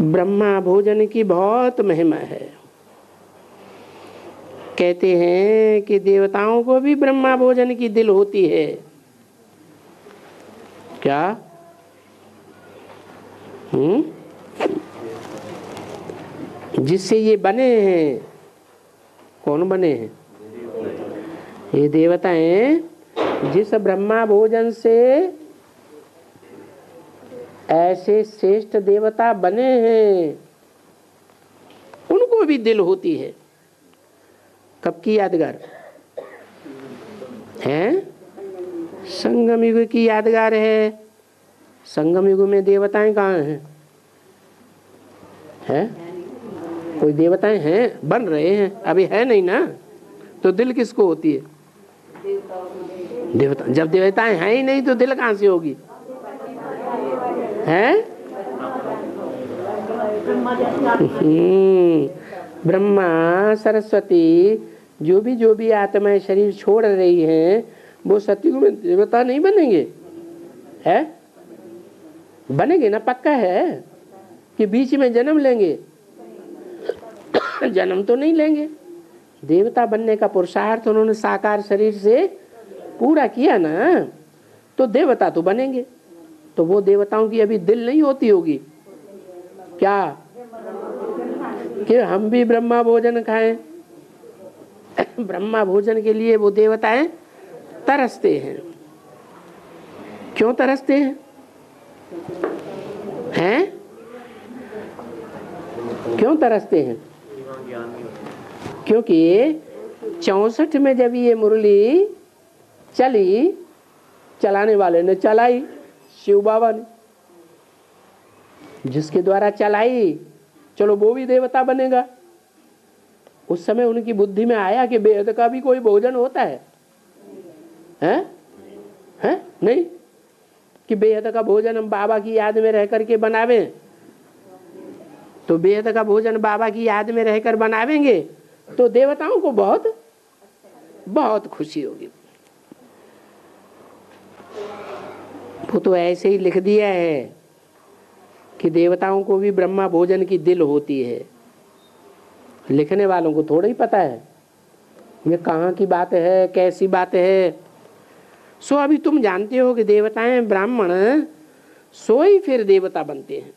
ब्रह्मा भोजन की बहुत महिमा है। कहते हैं कि देवताओं को भी ब्रह्मा भोजन की दिल होती है। क्या? जिससे ये बने हैं, कौन बने हैं? ये देवताएं जिस ब्रह्मा भोजन से ऐसे श्रेष्ठ देवता बने हैं, उनको भी दिल होती है। कब की यादगार है? संगम युग की यादगार है। संगम युग में देवताएं कहाँ हैं? है? कोई देवताएं हैं? बन रहे हैं, अभी है नहीं ना। तो दिल किसको होती है? देवता। जब देवताएं हैं ही नहीं तो दिल कहाँ से होगी? है? ब्रह्मा सरस्वती जो भी आत्माएं शरीर छोड़ रही हैं, वो सतयुग में देवता नहीं बनेंगे? है? बनेंगे ना? पक्का है कि बीच में जन्म लेंगे? जन्म तो नहीं लेंगे। देवता बनने का पुरुषार्थ उन्होंने साकार शरीर से पूरा किया ना, तो देवता तो बनेंगे। तो वो देवताओं की अभी दिल नहीं होती होगी क्या कि हम भी ब्रह्मा भोजन खाएं? ब्रह्मा भोजन के लिए वो देवताएं तरसते हैं। क्यों तरसते हैं? हैं? क्यों तरसते हैं? क्योंकि 64 में जब ये मुरली चली, चलाने वाले ने चलाई, शिव बाबा ने, जिसके द्वारा चलाई, चलो वो भी देवता बनेगा। उस समय उनकी बुद्धि में आया कि बेहद का भी कोई भोजन होता है? हैं? नहीं कि बेहद का भोजन हम बाबा की याद में रह करके बनावे, तो बेहद का भोजन बाबा की याद में रहकर बनावेंगे तो देवताओं को बहुत बहुत खुशी होगी। वो तो ऐसे ही लिख दिया है कि देवताओं को भी ब्रह्मा भोजन की दिल होती है। लिखने वालों को थोड़ा ही पता है ये कहाँ की बात है, कैसी बात है। सो अभी तुम जानते हो कि देवताएं ब्राह्मण सो ही फिर देवता बनते हैं।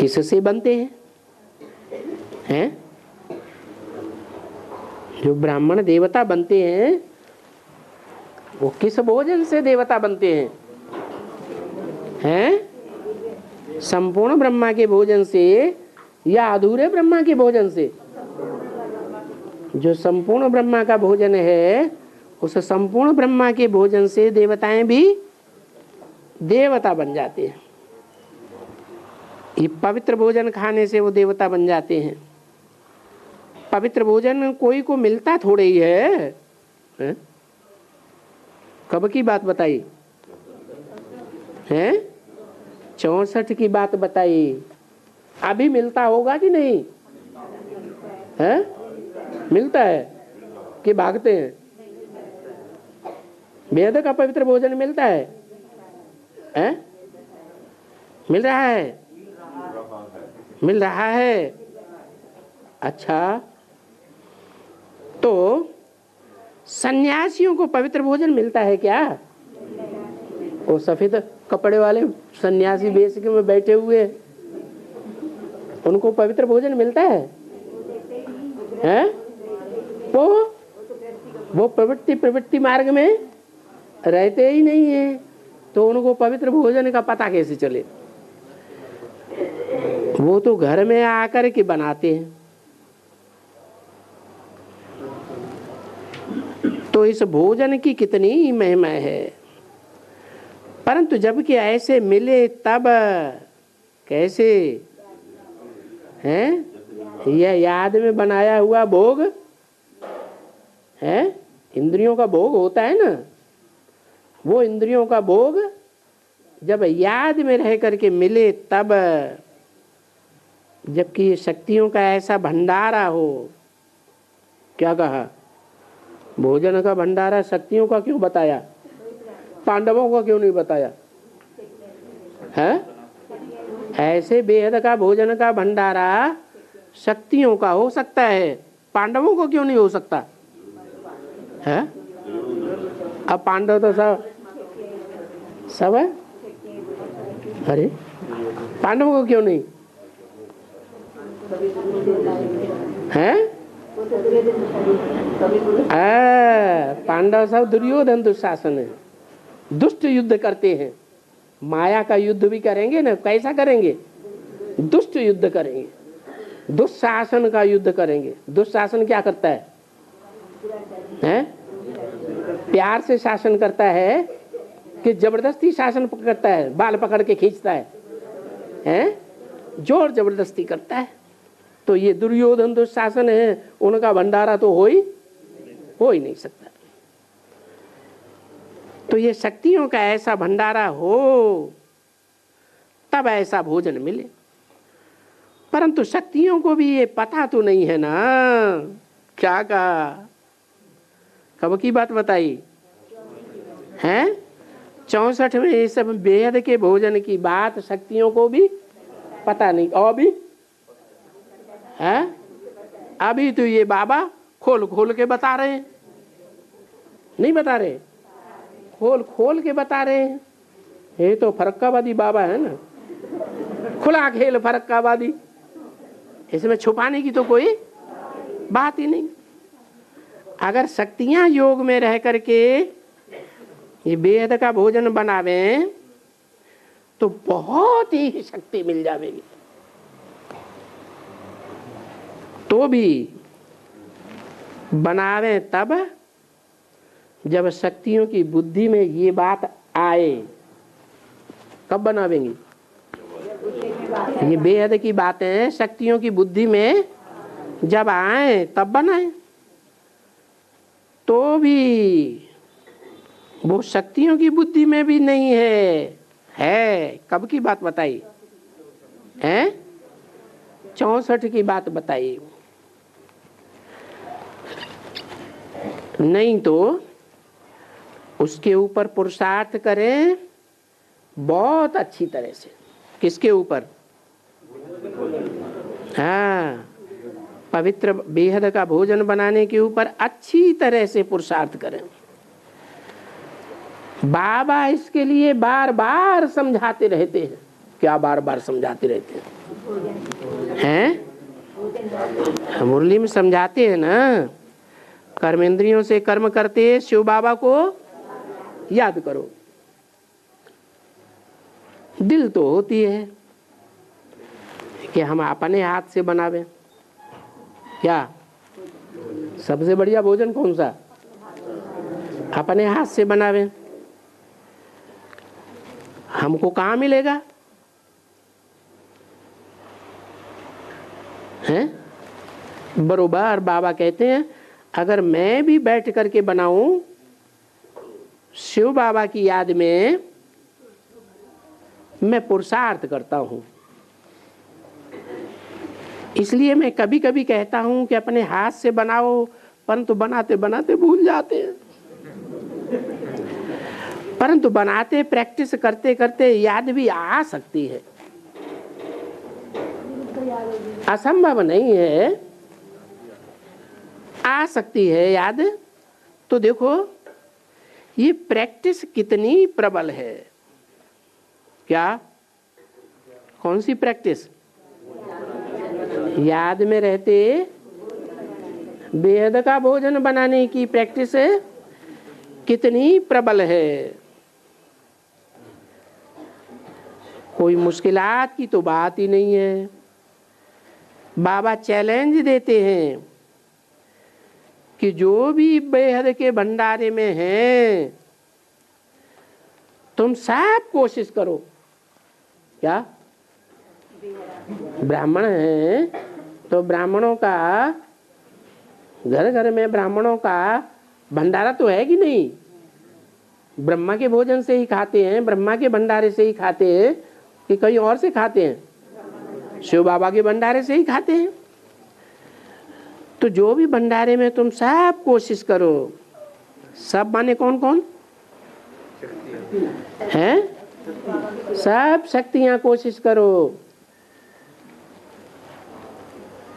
किससे बनते हैं? जो ब्राह्मण देवता बनते हैं वो किस भोजन से देवता बनते हैं? संपूर्ण ब्रह्मा के भोजन से या अधूरे ब्रह्मा के भोजन से? जो संपूर्ण ब्रह्मा का भोजन है, उस संपूर्ण ब्रह्मा के भोजन से देवताएं भी देवता बन जाते हैं। ये पवित्र भोजन खाने से वो देवता बन जाते हैं। पवित्र भोजन कोई को मिलता थोड़े ही है? कब की बात बताई है? 64 की बात बताई। अभी मिलता होगा कि नहीं? है? मिलता है कि भागते हैं? वेद का पवित्र भोजन मिलता है? मिल रहा है? मिल रहा है। अच्छा, तो सन्यासियों को पवित्र भोजन मिलता है क्या? वो सफेद कपड़े वाले सन्यासी वेश में बैठे हुए, उनको पवित्र भोजन मिलता है? वो प्रवृत्ति मार्ग में रहते ही नहीं है, तो उनको पवित्र भोजन का पता कैसे चले? वो तो घर में आकर के बनाते हैं। तो इस भोजन की कितनी महिमा है। परंतु जब कि ऐसे मिले तब कैसे हैं? यह याद में बनाया हुआ भोग है। इंद्रियों का भोग होता है ना, वो इंद्रियों का भोग जब याद में रह करके मिले तब, जबकि शक्तियों का ऐसा भंडारा हो। क्या कहा? भोजन का भंडारा शक्तियों का क्यों बताया? पांडवों को क्यों नहीं बताया है? ऐसे बेहद का भोजन का भंडारा शक्तियों का हो सकता है, पांडवों को क्यों नहीं हो सकता है? अब पांडव तो सब है, अरे पांडवों को क्यों नहीं है? पांडव सब दुर्योधन दुशासन है, दुष्ट युद्ध करते हैं। माया का युद्ध भी करेंगे ना, कैसा करेंगे? दुष्ट युद्ध करेंगे, दुशासन का युद्ध करेंगे। दुशासन क्या करता है? प्यार से शासन करता है कि जबरदस्ती शासन करता है, बाल पकड़ के खींचता है? जोर जबरदस्ती करता है। तो ये दुर्योधन दुशासन है, उनका भंडारा तो हो ही नहीं सकता। तो ये शक्तियों का ऐसा भंडारा हो तब ऐसा भोजन मिले, परंतु शक्तियों को भी ये पता तो नहीं है ना। क्या कहा? कब की बात बताई है? 64 में ये सब बेहद के भोजन की बात शक्तियों को भी पता नहीं। और भी है, अभी तो ये बाबा खोल खोल के बता रहे हैं, नहीं बता रहे, खोल खोल के बता रहे हैं। ये तो फरक्कावादी बाबा है ना, खुला खेल फरक्कावादी, इसमें छुपाने की तो कोई बात ही नहीं। अगर शक्तियां योग में रह करके ये बेहद का भोजन बनावे तो बहुत ही शक्ति मिल जाएगी। तो भी बनावे तब जब शक्तियों की बुद्धि में ये बात आए। कब बनावेंगी? ये बेहद की बातें शक्तियों की बुद्धि में जब आए तब बनाए। तो भी वो शक्तियों की बुद्धि में भी नहीं है। कब की बात बताई है? 64 की बात बताई। नहीं तो उसके ऊपर पुरुषार्थ करें बहुत अच्छी तरह से। किसके ऊपर? हाँ, पवित्र बेहद का भोजन बनाने के ऊपर अच्छी तरह से पुरुषार्थ करें। बाबा इसके लिए बार बार समझाते रहते हैं। क्या बार बार समझाते रहते हैं? मुरली में समझाते हैं ना, कर्मेंद्रियों से कर्म करते शिव बाबा को याद करो। दिल तो होती है कि हम अपने हाथ से बनावे। क्या सबसे बढ़िया भोजन कौन सा? अपने हाथ से बनावे। हमको कहाँ मिलेगा? हैं? बरोबर बाबा कहते हैं अगर मैं भी बैठ करके बनाऊं शिव बाबा की याद में, मैं पुरुषार्थ करता हूं। इसलिए मैं कभी कभी कहता हूं कि अपने हाथ से बनाओ, परंतु बनाते बनाते भूल जाते हैं। परंतु बनाते प्रैक्टिस करते करते याद भी आ सकती है, असंभव नहीं है, आ सकती है याद। तो देखो ये प्रैक्टिस कितनी प्रबल है। क्या? कौन सी प्रैक्टिस? याद में रहते बेहद का भोजन बनाने की प्रैक्टिस कितनी प्रबल है। कोई मुश्किलात की तो बात ही नहीं है। बाबा चैलेंज देते हैं कि जो भी बेहद के भंडारे में हैं तुम सब कोशिश करो। क्या? ब्राह्मण हैं तो ब्राह्मणों का घर घर में ब्राह्मणों का भंडारा तो है कि नहीं? ब्रह्मा के भोजन से ही खाते हैं, ब्रह्मा के भंडारे से ही खाते हैं कि कहीं और से खाते हैं? शिव बाबा के भंडारे से ही खाते हैं। तो जो भी भंडारे में तुम सब कोशिश करो। सब माने कौन कौन? हैं? सब शक्तियां कोशिश करो,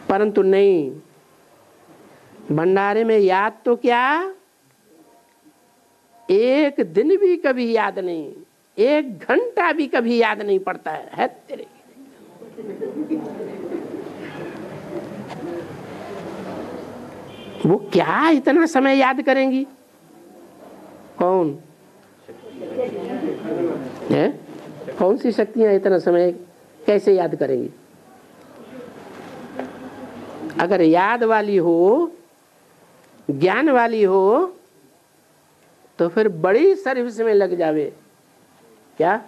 परंतु नहीं। भंडारे में याद तो क्या, एक दिन भी कभी याद नहीं, एक घंटा भी कभी याद नहीं पड़ता है तेरे। वो क्या इतना समय याद करेंगी? कौन है? कौन सी शक्तियां इतना समय कैसे याद करेंगी? अगर याद वाली हो, ज्ञान वाली हो, तो फिर बड़ी सर्विस में लग जावे। क्या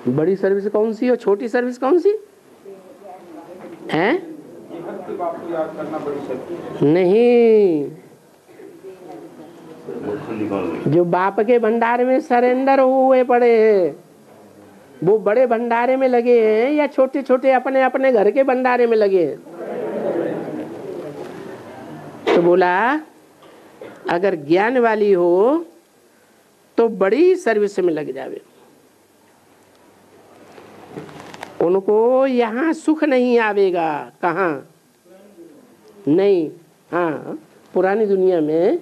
बड़ी सर्विस कौन सी और छोटी सर्विस कौन सी है? नहीं, जो बाप के भंडार में सरेंडर हुए पड़े हैं वो बड़े भंडारे में लगे हैं या छोटे छोटे अपने अपने घर के भंडारे में लगे हैं? तो बोला अगर ज्ञान वाली हो तो बड़ी सर्विस में लग जावे। उनको यहाँ सुख नहीं आवेगा। कहाँ नहीं? हाँ, पुरानी दुनिया में,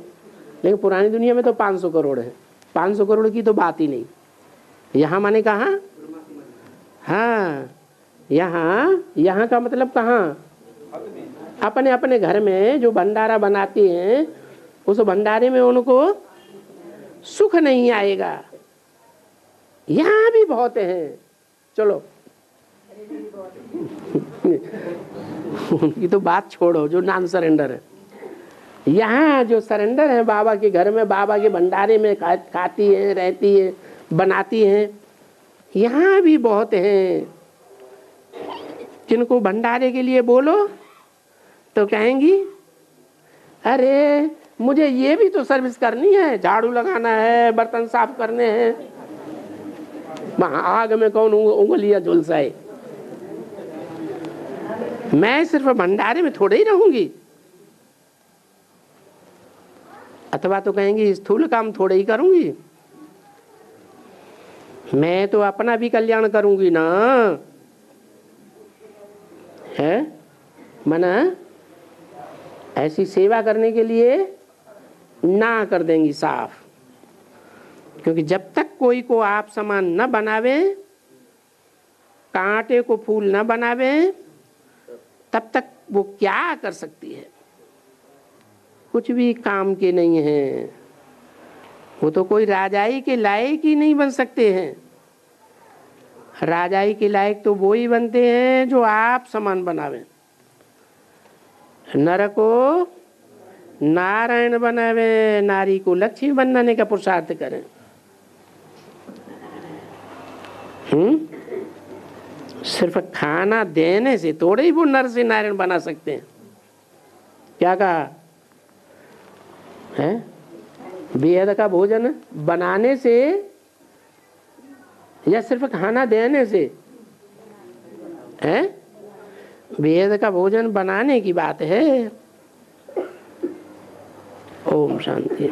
लेकिन पुरानी दुनिया में तो 500 करोड़ है, 500 करोड़ की तो बात ही नहीं। यहाँ माने कहाँ? हाँ, यहाँ का मतलब कहाँ? अपने अपने घर में जो भंडारा बनाते हैं उस भंडारे में उनको सुख नहीं आएगा। यहाँ भी बहुत हैं, चलो उनकी तो बात छोड़ो, जो नॉन सरेंडर है। यहाँ जो सरेंडर है बाबा के घर में, बाबा के भंडारे में खाती है, रहती है, बनाती है, यहाँ भी बहुत हैं। जिनको भंडारे के लिए बोलो तो कहेंगी अरे मुझे ये भी तो सर्विस करनी है, झाड़ू लगाना है, बर्तन साफ करने हैं। आग में कौन उंगलियां झुलसाए? मैं सिर्फ भंडारे में थोड़े ही रहूंगी। अथवा तो कहेंगी स्थूल काम थोड़े ही करूंगी, मैं तो अपना भी कल्याण करूंगी ना, है मना। ऐसी सेवा करने के लिए ना कर देंगी साफ। क्योंकि जब तक कोई को आप समान न बनावे, कांटे को फूल न बनावे, तब तक वो क्या कर सकती है? कुछ भी काम के नहीं है। वो तो कोई राजाई के लायक ही नहीं बन सकते हैं। राजाई के लायक तो वो ही बनते हैं जो आप समान बनावे। नर को नारायण बनावे, नारी को लक्ष्मी बनाने का पुरुषार्थ करें। सिर्फ खाना देने से थोड़े ही वो नर से नारायण बना सकते हैं। क्या कहा है? वेद का भोजन बनाने से या सिर्फ खाना देने से है? वेद का भोजन बनाने की बात है। ओम शांति।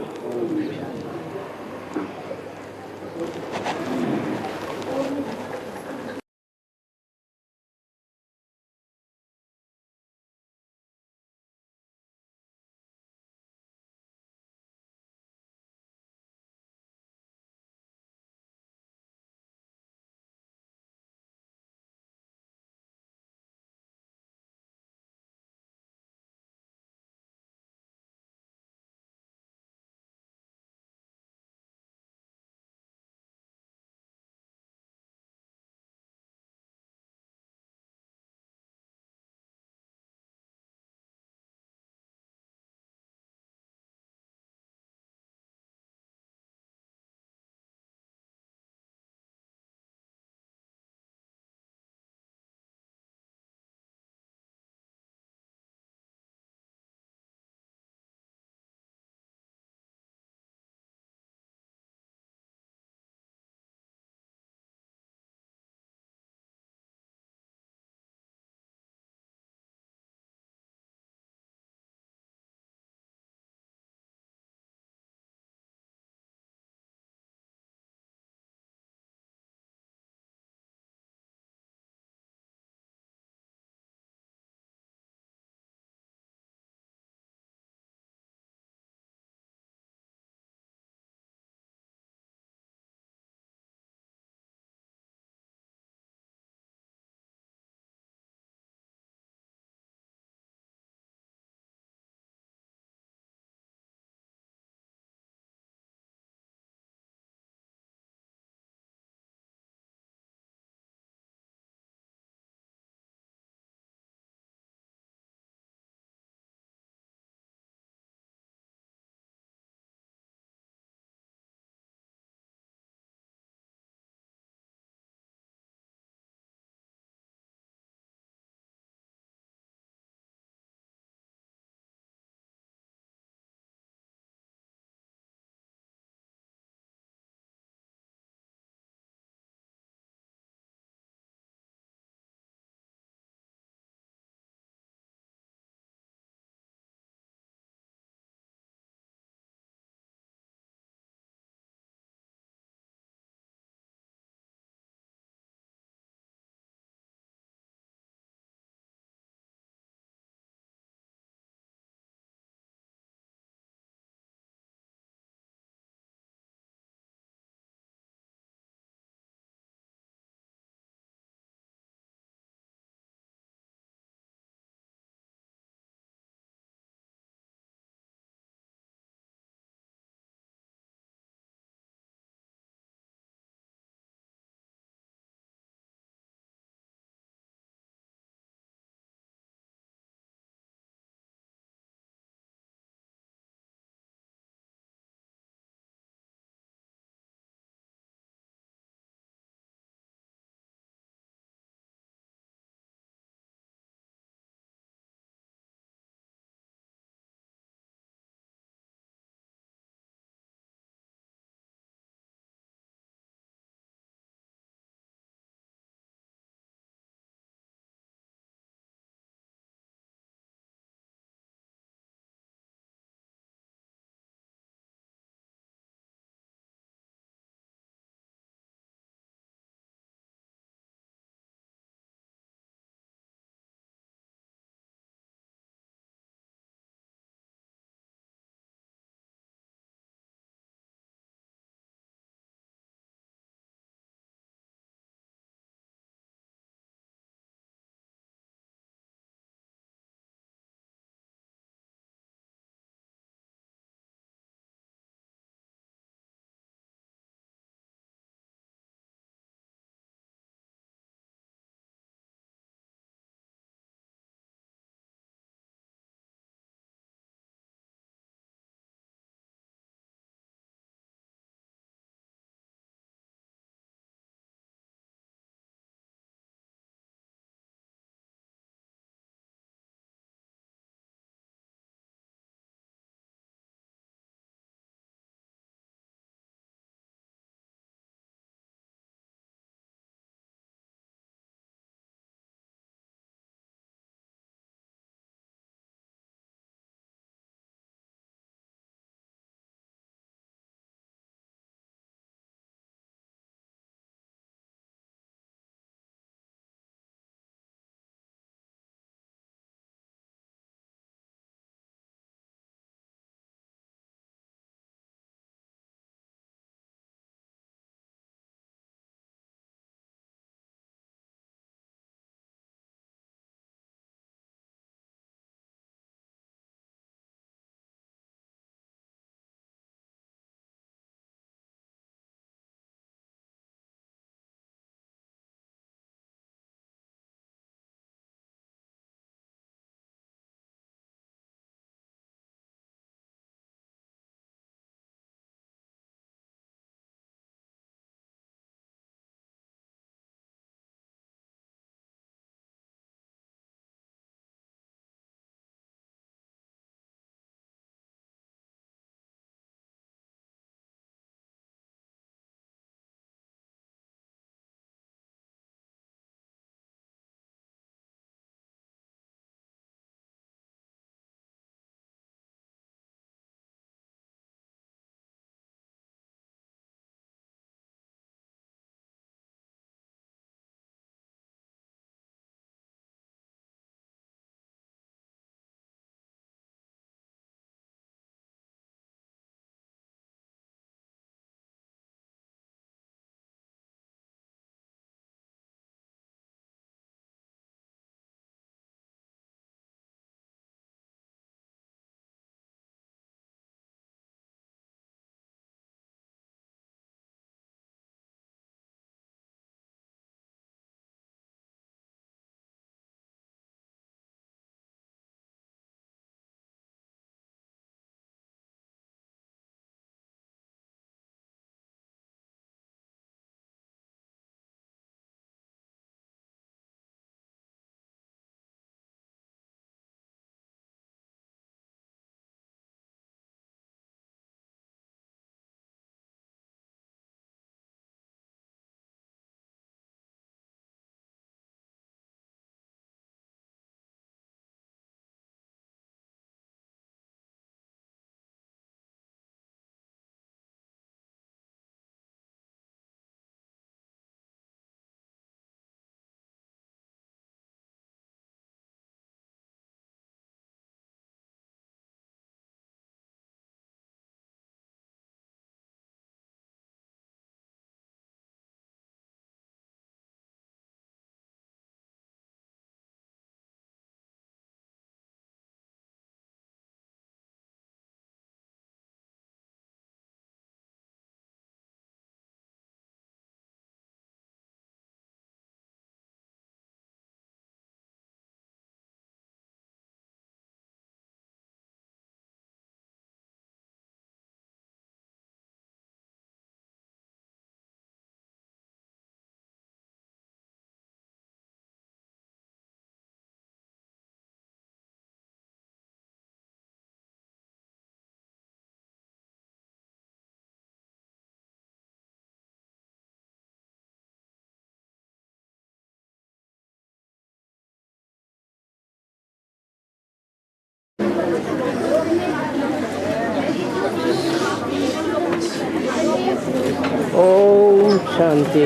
ओम शांति।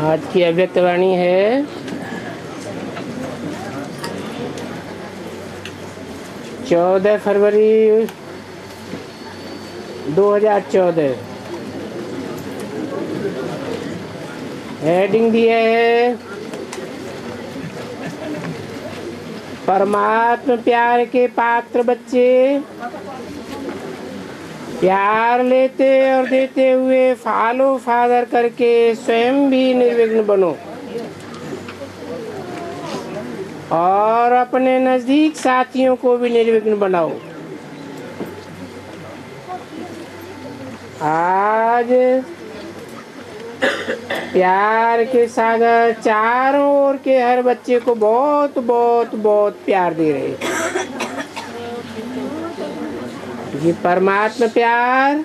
आज की अव्यक्त वाणी है 14 फरवरी 2014। हेडिंग दिया है परमात्मा प्यार के पात्र बच्चे, प्यार लेते और देते हुए फॉलो फादर करके स्वयं भी निर्विघ्न बनो और अपने नजदीक साथियों को भी निर्विघ्न बनाओ। आज प्यार के सागर चारों ओर के हर बच्चे को बहुत बहुत बहुत प्यार दे रहे हैं। ये परमात्मा प्यार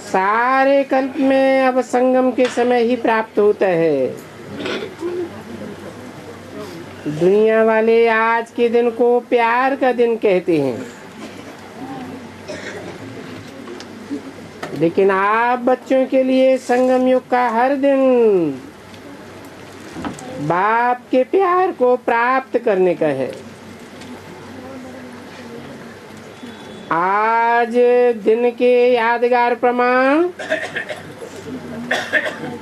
सारे कल्प में अब संगम के समय ही प्राप्त होता है। दुनिया वाले आज के दिन को प्यार का दिन कहते हैं, लेकिन आप बच्चों के लिए संगम युग का हर दिन बाप के प्यार को प्राप्त करने का है। आज दिन के यादगार प्रमाण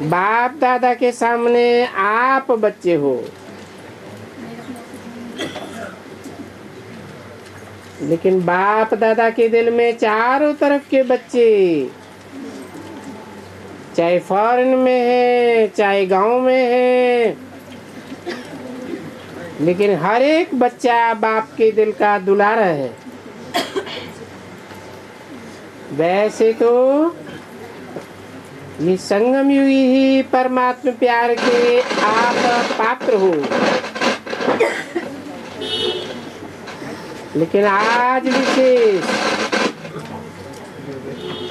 बाप दादा के सामने आप बच्चे हो, लेकिन बाप दादा के दिल में चारों तरफ के बच्चे, चाहे फॉरेन में है चाहे गांव में है, लेकिन हर एक बच्चा बाप के दिल का दुलारा है। वैसे तो ये संगम युग ही परमात्मा प्यार के आप पात्र हो, लेकिन आज विशेष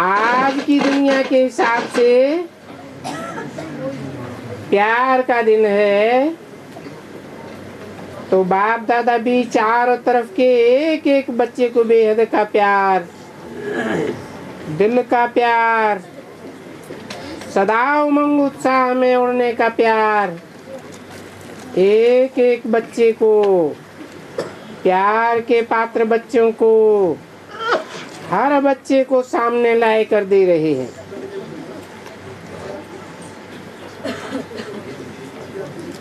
आज की दुनिया के हिसाब से प्यार का दिन है, तो बाप दादा भी चारों तरफ के एक एक बच्चे को बेहद का प्यार, दिल का प्यार, सदा उमंग उत्साह में उड़ने का प्यार, एक एक बच्चे को, प्यार के पात्र बच्चों को, हर बच्चे को सामने लाए कर दे रहे हैं।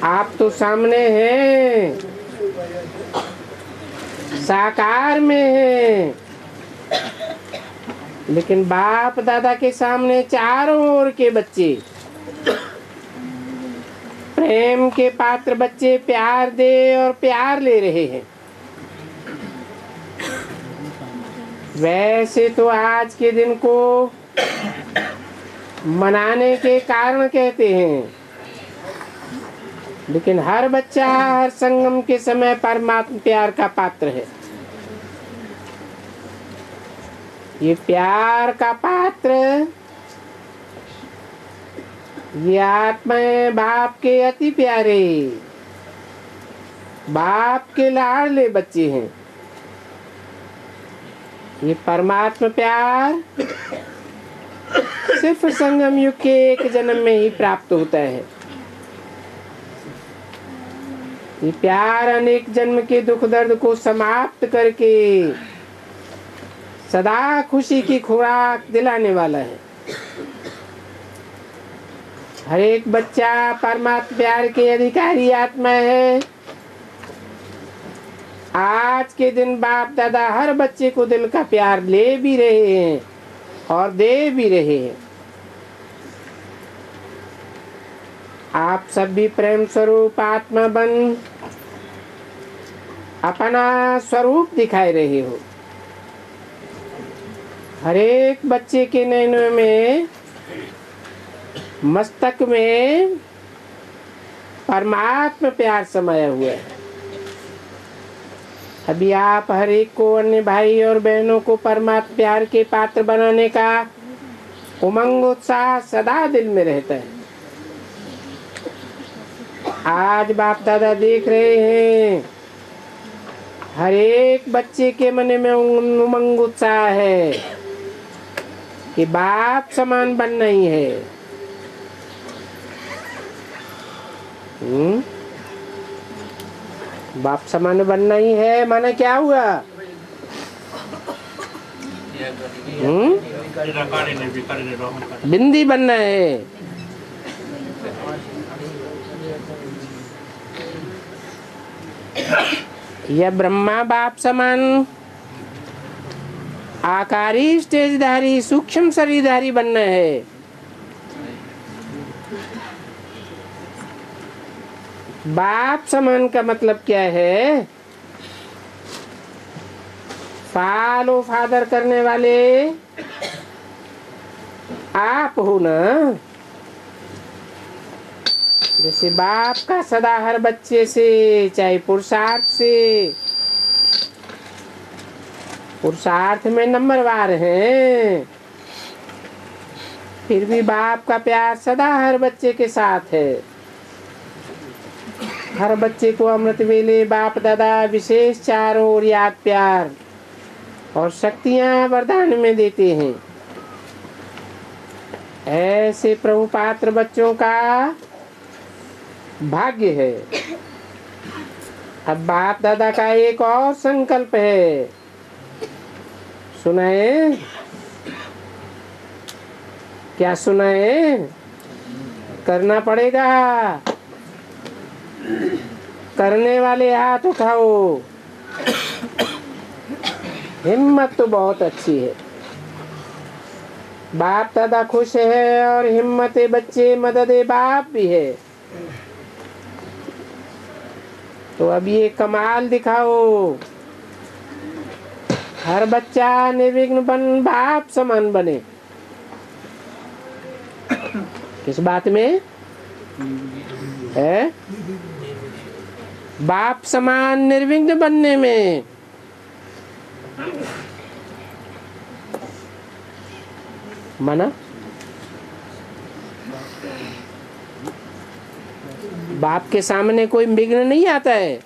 आप तो सामने हैं, साकार में हैं, लेकिन बाप दादा के सामने चारों ओर के बच्चे, प्रेम के पात्र बच्चे प्यार दे और प्यार ले रहे हैं। वैसे तो आज के दिन को मनाने के कारण कहते हैं, लेकिन हर बच्चा हर संगम के समय परमात्मा प्यार का पात्र है। ये प्यार का पात्र, ये आत्माएं बाप के अति प्यारे, बाप के लाडले बच्चे हैं। ये परमात्मा प्यार सिर्फ संगम युग के एक जन्म में ही प्राप्त होता है। ये प्यार अनेक जन्म के दुख दर्द को समाप्त करके सदा खुशी की खुराक दिलाने वाला है। हर एक बच्चा परमात्मा प्यार के अधिकारी आत्मा है। आज के दिन बाप दादा हर बच्चे को दिल का प्यार ले भी रहे हैं और दे भी रहे हैं। आप सब भी प्रेम स्वरूप आत्मा बन अपना स्वरूप दिखाई रहे हो। हर एक बच्चे के नैनों में, मस्तक में परमात्मा प्यार समाया हुआ है। अभी आप हर एक को अन्य भाई और बहनों को परमात्मा प्यार के पात्र बनाने का उमंग उत्साह सदा दिल में रहता है। आज बाप दादा देख रहे हैं हर एक बच्चे के मन में उमंग उत्साह है कि बाप समान बनना ही है। बाप समान बनना ही है माना क्या हुआ? बिंदी बनना है। यह ब्रह्मा बाप समान आकारी स्टेजधारी सूक्ष्म शरीरधारी बनना है। बाप समान का मतलब क्या है? फॉलो फादर करने वाले आप हो ना। जैसे बाप का सदा हर बच्चे से चाहे पुरुषार्थ में नंबरवार हैं, फिर भी बाप का प्यार सदा हर बच्चे के साथ है। हर बच्चे को अमृत वेले बाप दादा विशेष चारों ओर याद प्यार और शक्तियां वरदान में देते हैं। ऐसे प्रभु पात्र बच्चों का भाग्य है। अब बाप दादा का एक और संकल्प है, सुनाए? क्या सुनाए? करना पड़ेगा। करने वाले हाथ उठाओ। हिम्मत तो बहुत अच्छी है, बाप दादा खुश है और हिम्मत बच्चे मदद बाप भी है। तो अब ये कमाल दिखाओ। हर बच्चा निर्विघ्न बन बाप समान बने। किस बात में है? बाप समान निर्विघ्न बनने में। माना बाप के सामने कोई विघ्न नहीं आता है?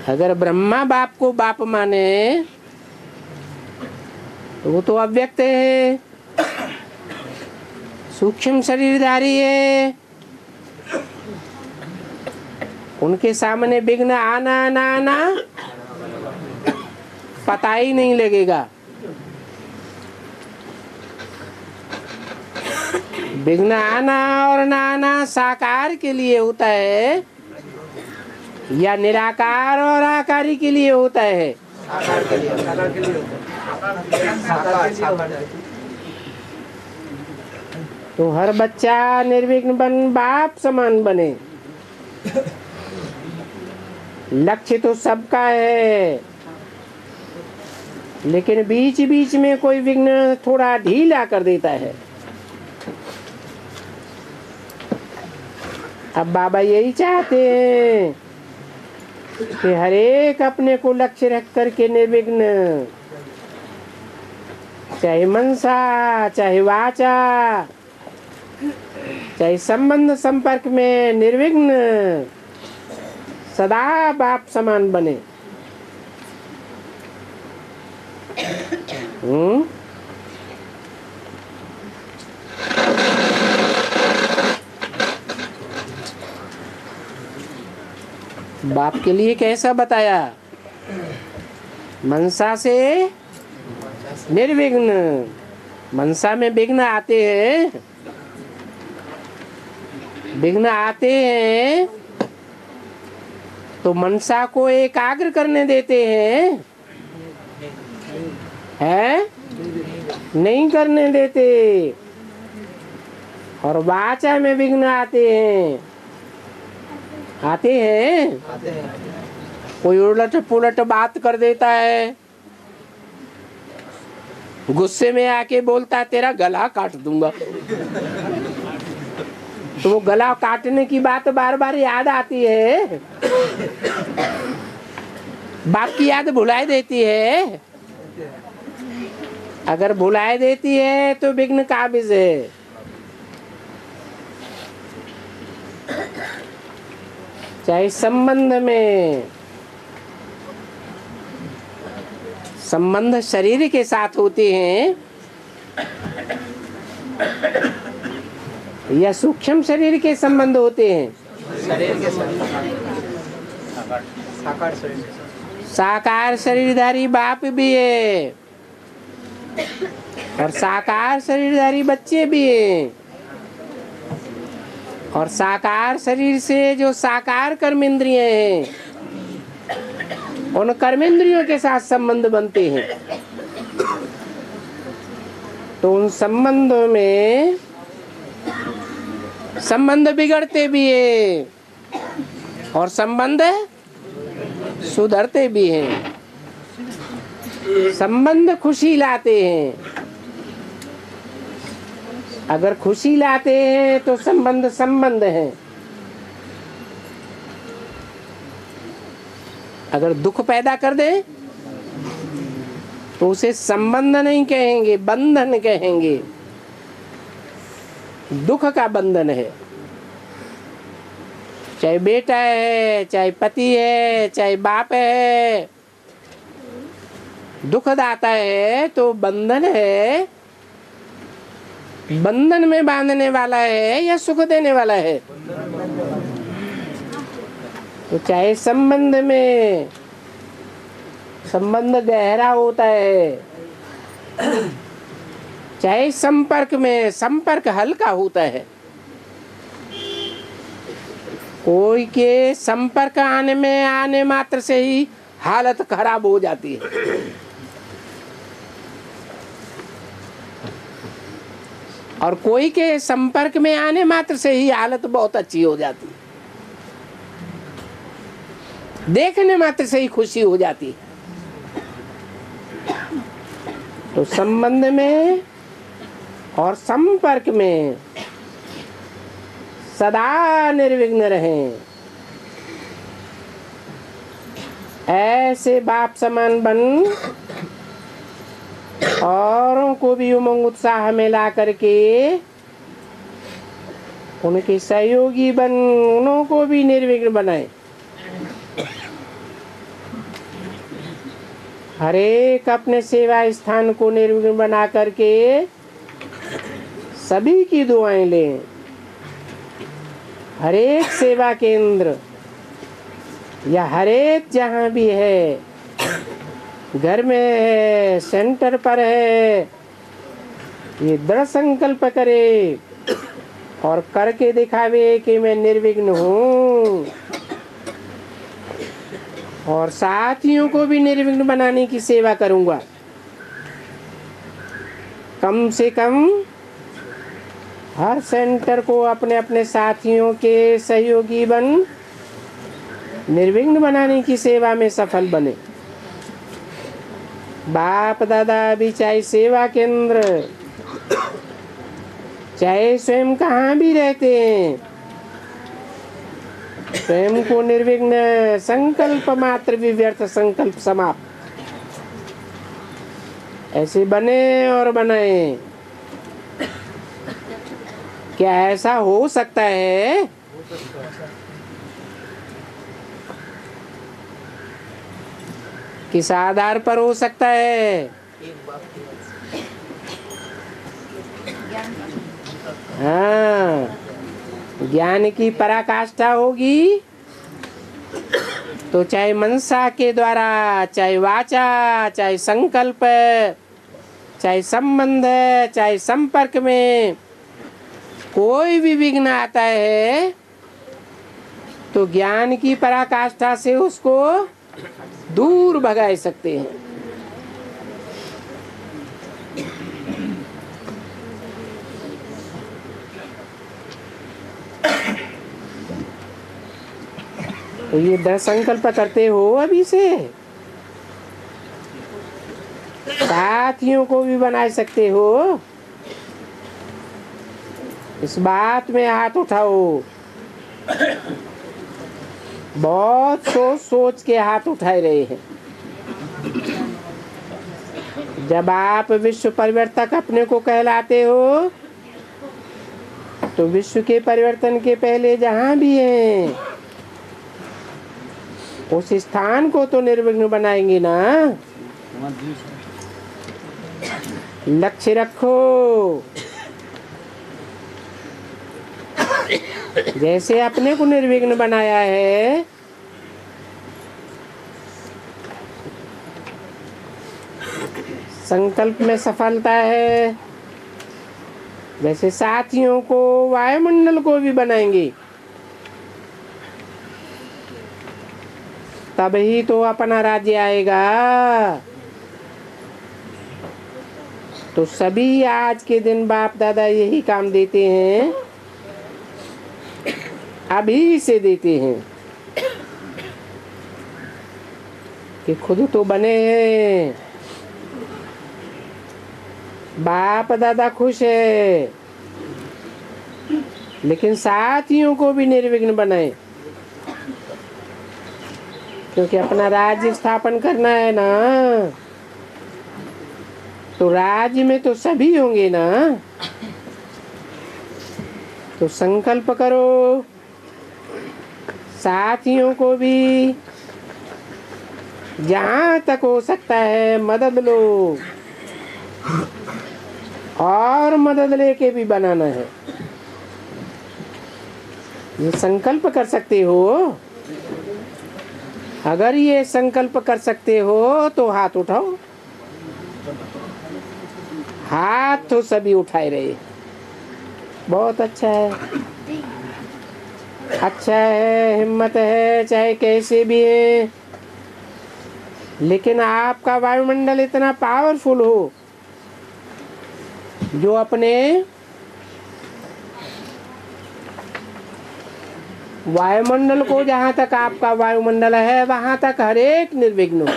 अगर ब्रह्मा बाप को बाप माने तो वो तो अव्यक्त है, सूक्ष्म शरीरधारी है। उनके सामने विघ्न आना ना आना पता ही नहीं लगेगा। विघ्न आना और ना आना साकार के लिए होता है या निराकार और आकारी के लिए होता है? साकार के लिए होता है। तो हर बच्चा निर्विघ्न बन बाप समान बने। लक्ष्य तो सबका है, लेकिन बीच बीच में कोई विघ्न थोड़ा ढीला कर देता है। अब बाबा यही चाहते हैं कि हर एक अपने को लक्ष्य रख करके निर्विघ्न, चाहे मनसा चाहे वाचा चाहे संबंध संपर्क में निर्विघ्न सदा बाप समान बने। बाप के लिए कैसा बताया? मनसा से निर्विघ्न। मनसा में विघ्न आते हैं, विघ्न आते हैं तो मनसा को एकाग्र करने देते हैं, है? नहीं करने देते। और वाचा में विघ्न आते हैं, आते हैं। कोई उलट पुलट बात कर देता है, गुस्से में आके बोलता है तेरा गला काट दूंगा। तो वो गला काटने की बात बार बार याद आती है, बाप की याद भुलाई देती है। अगर भुलाई देती है तो विघ्न काबिज है। चाहे संबंध में, संबंध शरीर के साथ होते हैं या सूक्ष्म शरीर के संबंध होते हैं? शरीर के साकार शरीर, साकार शरीरधारी बाप भी है और साकार शरीरधारी बच्चे भी हैं, और साकार शरीर से जो साकार कर्मेंद्रियां हैं उन कर्मेंद्रियों के साथ संबंध बनते हैं। तो उन संबंधों में संबंध बिगड़ते भी है और संबंध सुधरते भी हैं। संबंध खुशी लाते हैं, अगर खुशी लाते हैं तो संबंध संबंध है, अगर दुख पैदा कर दे तो उसे संबंध नहीं कहेंगे, बंधन कहेंगे। दुख का बंधन है, चाहे बेटा है, चाहे पति है, चाहे बाप है, दुखदाता है तो बंधन है। बंधन में बांधने वाला है या सुख देने वाला है? तो चाहे संबंध में, संबंध गहरा होता है, चाहे संपर्क में, संपर्क हल्का होता है। कोई के संपर्क आने मात्र से ही हालत खराब हो जाती है, और कोई के संपर्क में आने मात्र से ही हालत बहुत अच्छी हो जाती है, देखने मात्र से ही खुशी हो जाती है। तो संबंध में और संपर्क में सदा निर्विघ्न रहें। ऐसे बाप समान बन औरों को भी उमंग उत्साह में ला करके उनके सहयोगी बन, उन्हों को भी निर्विघ्न बनाए। हर एक अपने सेवा स्थान को निर्विघ्न बना करके सभी की दुआएं लें। हर एक सेवा केंद्र या हर एक जहाँ भी है, घर में है, सेंटर पर है, ये दृढ़ संकल्प करे और करके दिखावे कि मैं निर्विघ्न हूँ, और साथियों को भी निर्विघ्न बनाने की सेवा करूँगा। कम से कम हर सेंटर को अपने अपने साथियों के सहयोगी बन निर्विघ्न बनाने की सेवा में सफल बने। बाप दादा भी चाहे सेवा केंद्र, चाहे स्वयं कहाँ भी रहते हैं, स्वयं को निर्विघ्न, संकल्प मात्र भी व्यर्थ, संकल्प समाप्त, ऐसे बने और बनाए। क्या ऐसा हो सकता है? किस आधार पर हो सकता है? हाँ, ज्ञान की पराकाष्ठा होगी तो चाहे मनसा के द्वारा, चाहे वाचा, चाहे संकल्प, चाहे संबंध, चाहे संपर्क में कोई भी विघ्न आता है तो ज्ञान की पराकाष्ठा से उसको दूर भगा सकते हैं। तो ये दृढ़ संकल्प करते हो अभी से, साथियों को भी बना सकते हो। इस बात में हाथ उठाओ। बहुत सोच सोच के हाथ उठाए रहे हैं। जब आप विश्व परिवर्तक अपने को कहलाते हो तो विश्व के परिवर्तन के पहले जहाँ भी हैं उस स्थान को तो निर्विघ्न बनाएंगे ना। लक्ष्य रखो। जैसे अपने को निर्विघ्न बनाया है, संकल्प में सफलता है, वैसे साथियों को, वायुमंडल को भी बनाएंगे। तभी तो अपना राज्य आएगा। तो सभी आज के दिन बाप दादा यही काम देते हैं, अभी से देते हैं कि खुद तो बने हैं, बाप दादा खुश है, लेकिन साथियों को भी निर्विघ्न बनाए, क्योंकि अपना राज्य स्थापन करना है ना। तो राज्य में तो सभी होंगे ना। तो संकल्प करो, साथियों को भी जहाँ तक हो सकता है मदद लो, और मदद लेके भी बनाना है। ये संकल्प कर सकते हो। अगर ये संकल्प कर सकते हो तो हाथ उठाओ। हाथ तो सभी उठाए रहे, बहुत अच्छा है, अच्छा है, हिम्मत है, चाहे कैसे भी है। लेकिन आपका वायुमंडल इतना पावरफुल हो जो अपने वायुमंडल को, जहाँ तक आपका वायुमंडल है वहां तक हर एक निर्विघ्न हो।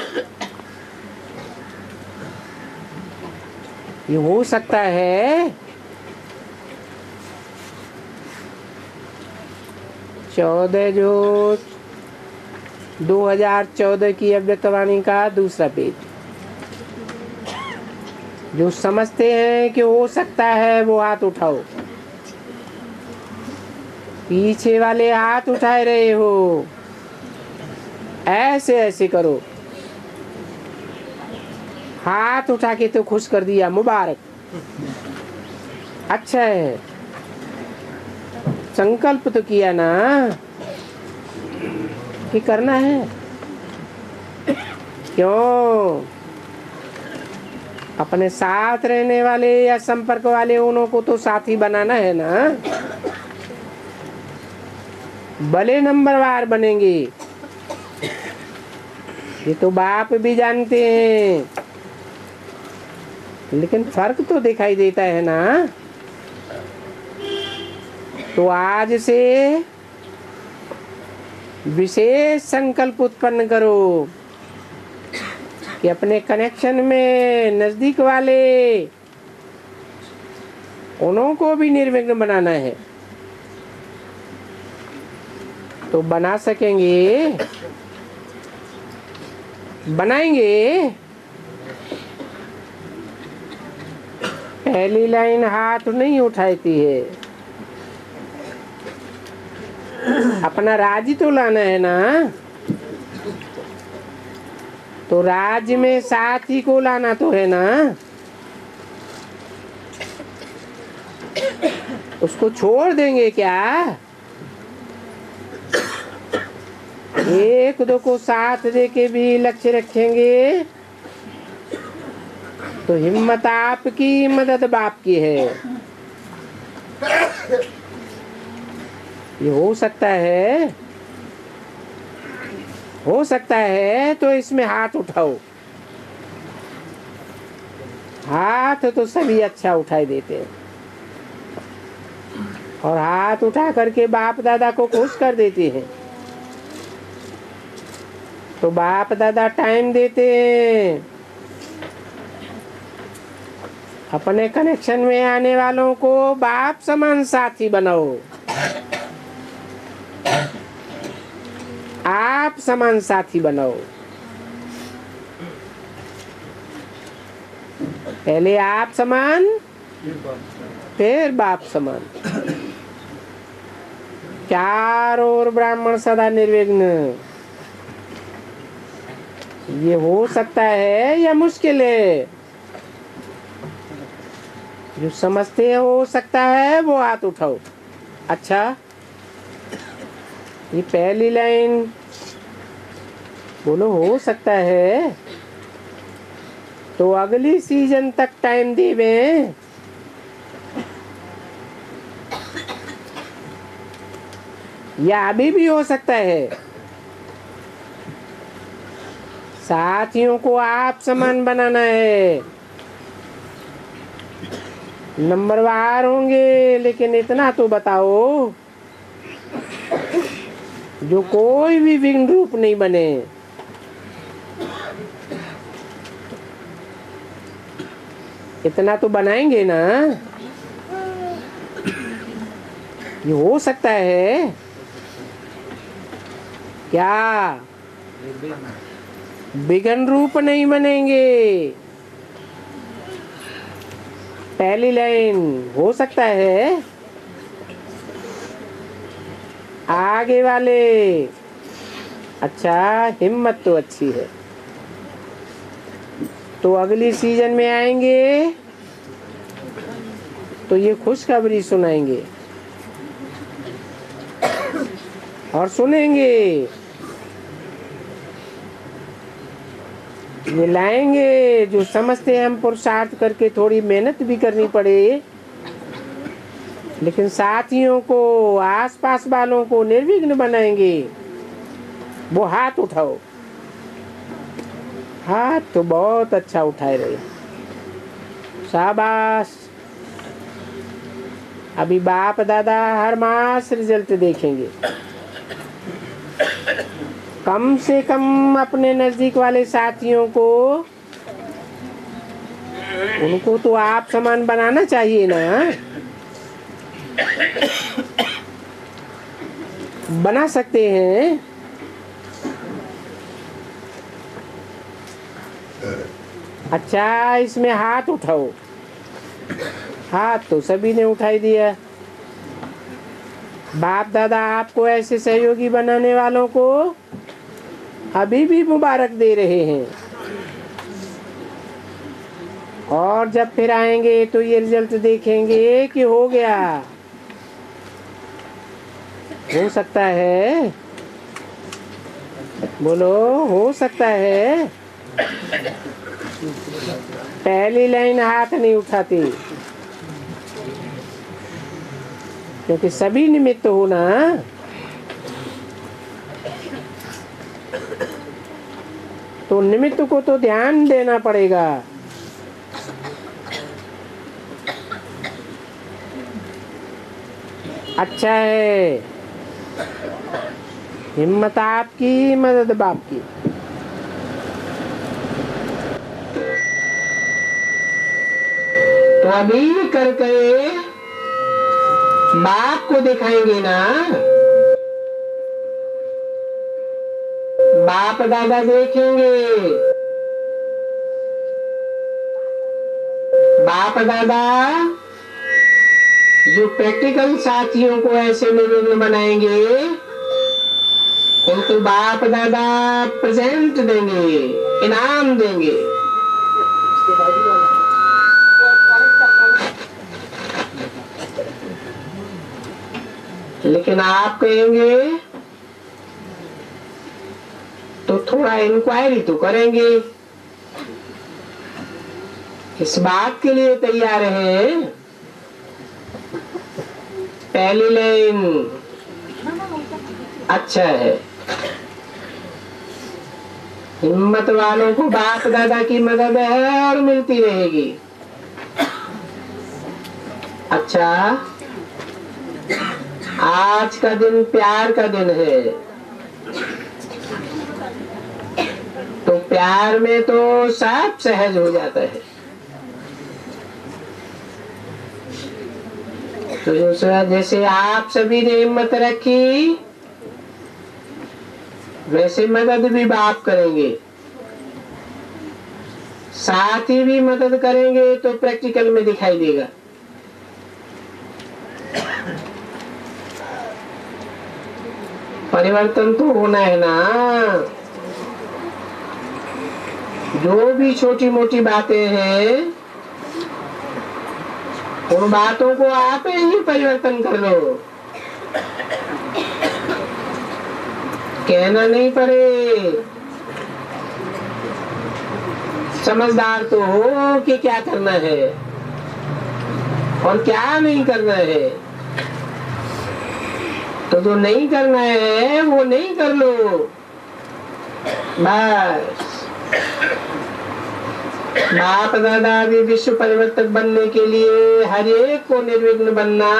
ये हो सकता है। 14 जो 2014 की अव्यक्तवाणी का दूसरा पेज। जो समझते हैं कि हो सकता है वो हाथ उठाओ। पीछे वाले हाथ उठाए रहे हो, ऐसे ऐसे करो। हाथ उठा के तो खुश कर दिया, मुबारक, अच्छा है। संकल्प तो किया ना कि करना है। क्यों? अपने साथ रहने वाले या संपर्क वाले उन्हों को तो साथी बनाना है ना। भले नंबरवार बनेंगे, ये तो बाप भी जानते हैं, लेकिन फर्क तो दिखाई देता है ना। तो आज से विशेष संकल्प उत्पन्न करो कि अपने कनेक्शन में नजदीक वाले उन्हों को भी निर्विघ्न बनाना है। तो बना सकेंगे, बनाएंगे। पहली लाइन हाथ नहीं उठाती है। अपना राज्य तो लाना है ना। तो राज्य में साथी को लाना तो है ना। उसको छोड़ देंगे क्या? एक दो को साथ देके भी लक्ष्य रखेंगे तो हिम्मत आपकी, मदद बाप की है। ये हो सकता है, हो सकता है। तो इसमें हाथ उठाओ। हाथ तो सभी अच्छा उठाई देते हैं, और हाथ उठा करके बाप दादा को खुश कर देते हैं। तो बाप दादा टाइम देते हैं। अपने कनेक्शन में आने वालों को बाप समान साथी बनाओ। आप समान साथी बनाओ। पहले आप समान, फिर बाप समान। चारों ओर ब्राह्मण सदा निर्विघ्न। ये हो सकता है या मुश्किल है? जो समझते हैं हो सकता है वो हाथ उठाओ। अच्छा, ये पहली लाइन बोलो हो सकता है, तो अगली सीजन तक टाइम देवे, या अभी भी हो सकता है। साथियों को आप समान बनाना है, नंबरवार होंगे, लेकिन इतना तो बताओ जो कोई भी विघ्न रूप नहीं बने। इतना तो बनाएंगे ना? ये हो सकता है क्या? विघ्न रूप नहीं बनेंगे। पहली लाइन हो सकता है, आगे वाले अच्छा, हिम्मत तो अच्छी है। तो अगली सीजन में आएंगे तो ये खुशखबरी सुनाएंगे और सुनेंगे, ये लाएंगे। जो समझते हैं हम पुरुषार्थ करके थोड़ी मेहनत भी करनी पड़े, लेकिन साथियों को, आसपास वालों को निर्विघ्न बनाएंगे। वो हाथ उठाओ। हाथ तो बहुत अच्छा उठाए रहे, शाबाश। अभी बाप दादा हर मास रिजल्ट देखेंगे। कम से कम अपने नजदीक वाले साथियों को, उनको तो आप समान बनाना चाहिए ना। बना सकते हैं। अच्छा, इसमें हाथ उठाओ। हाथ तो सभी ने उठाई दिया। बाप दादा आपको ऐसे सहयोगी बनाने वालों को अभी भी मुबारक दे रहे हैं, और जब फिर आएंगे तो ये रिजल्ट देखेंगे कि हो गया। हो सकता है, बोलो हो सकता है। पहली लाइन हाथ नहीं उठाती, क्योंकि सभी निमित्त हो ना। तो निमित्त को तो ध्यान देना पड़ेगा। अच्छा है, हिम्मत आपकी, मदद बाप की। तो अभी करके बाप को दिखाएंगे ना। बाप दादा देखेंगे। बाप दादा जो प्रैक्टिकल साथियों को ऐसे निर्विघ्न बनाएंगे, उनको बाप दादा प्रेजेंट देंगे, इनाम देंगे। लेकिन आप कहेंगे तो थोड़ा इंक्वायरी तो करेंगे। इस बात के लिए तैयार हैं। पहली लाइन अच्छा है। हिम्मत वालों को बाप दादा की मदद है और मिलती रहेगी। अच्छा, आज का दिन प्यार का दिन है, तो प्यार में तो सब सहज हो जाता है। तो जैसे आप सभी ने हिम्मत रखी, वैसे मदद भी बाप करेंगे। साथी भी मदद करेंगे तो प्रैक्टिकल में दिखाई देगा। परिवर्तन तो होना है ना। जो भी छोटी मोटी बातें हैं उन बातों को आप ही परिवर्तन कर लो, कहना नहीं पड़े। समझदार तो हो कि क्या करना है और क्या नहीं करना है, तो जो नहीं करना है वो नहीं कर लो बस। बाप दादा भी विश्व परिवर्तक बनने के लिए हर एक को निर्विघ्न बनना